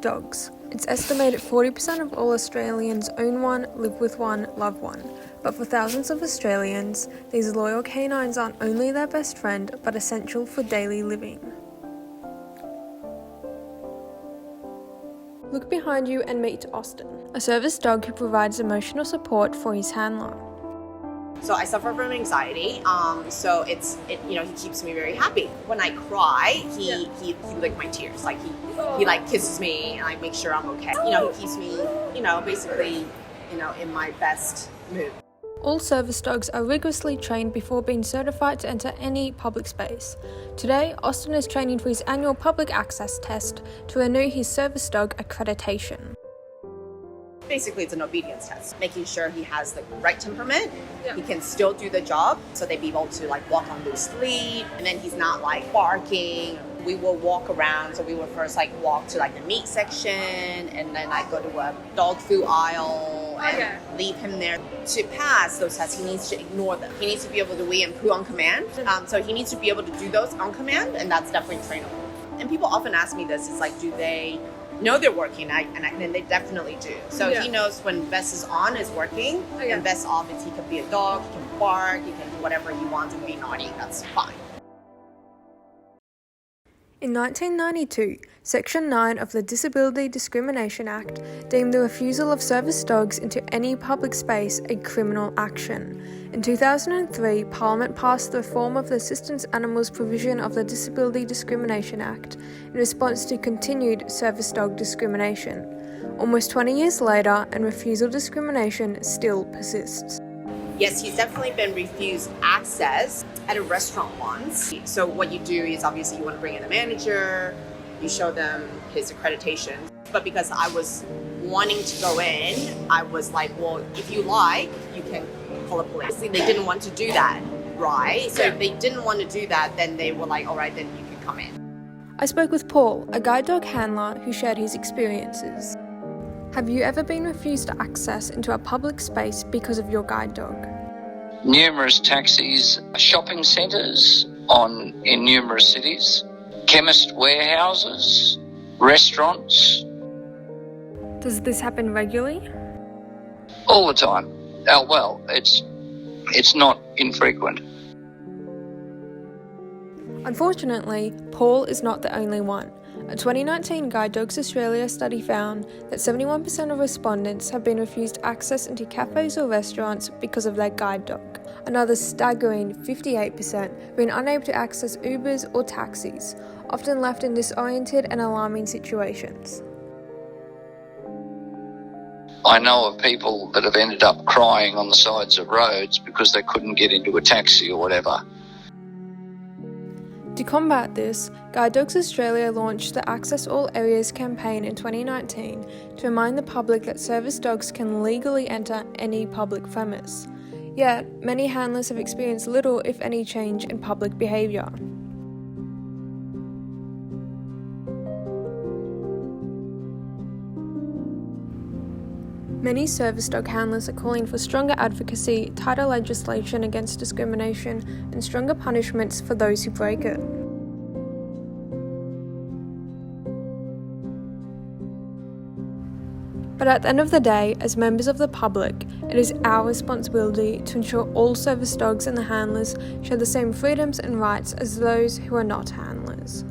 Dogs. It's estimated 40% of all Australians own one, live with one, love one. But for thousands of Australians, these loyal canines aren't only their best friend, but essential for daily living. Look behind you and meet Austin, a service dog who provides emotional support for his handler. So I suffer from anxiety. So he keeps me very happy. When I cry, he lick my tears. Like he kisses me and like make sure I'm okay. He keeps me, basically, in my best mood. All service dogs are rigorously trained before being certified to enter any public space. Today, Austin is training for his annual public access test to renew his service dog accreditation. Basically, it's an obedience test, making sure he has the right temperament. He can still do the job, so they be able to walk on loose lead, and then he's not barking. We will walk around, so we will first walk to the meat section, and then go to a dog food aisle and leave him there. To pass those tests, he needs to ignore them. He needs to be able to wee and poo on command. So he needs to be able to do those on command, and that's definitely trainable. And people often ask me this: do they know they're working? And they definitely do. So he knows when vest is on is working, and vest off is he can be a dog, he can bark, he can do whatever he wants and be naughty. That's fine. In 1992, Section 9 of the Disability Discrimination Act deemed the refusal of service dogs into any public space a criminal action. In 2003, Parliament passed the reform of the Assistance Animals provision of the Disability Discrimination Act in response to continued service dog discrimination. Almost 20 years later, and refusal discrimination still persists. Yes, he's definitely been refused access at a restaurant once. So what you do is obviously you want to bring in a manager, you show them his accreditation. But because I was wanting to go in, I was like, well, if you like, you can call the police. They didn't want to do that, right? So if they didn't want to do that, then they were like, all right, then you can come in. I spoke with Paul, a guide dog handler who shared his experiences. Have you ever been refused access into a public space because of your guide dog? Numerous taxis, shopping centres in numerous cities, chemist warehouses, restaurants. Does this happen regularly? All the time. Oh, well, it's not infrequent. Unfortunately, Paul is not the only one. A 2019 Guide Dogs Australia study found that 71% of respondents have been refused access into cafes or restaurants because of their guide dog. Another staggering 58% have been unable to access Ubers or taxis, often left in disoriented and alarming situations. I know of people that have ended up crying on the sides of roads because they couldn't get into a taxi or whatever. To combat this, Guide Dogs Australia launched the Access All Areas campaign in 2019 to remind the public that service dogs can legally enter any public premise. Yet, many handlers have experienced little, if any, change in public behaviour. Many service dog handlers are calling for stronger advocacy, tighter legislation against discrimination, and stronger punishments for those who break it. But at the end of the day, as members of the public, it is our responsibility to ensure all service dogs and the handlers share the same freedoms and rights as those who are not handlers.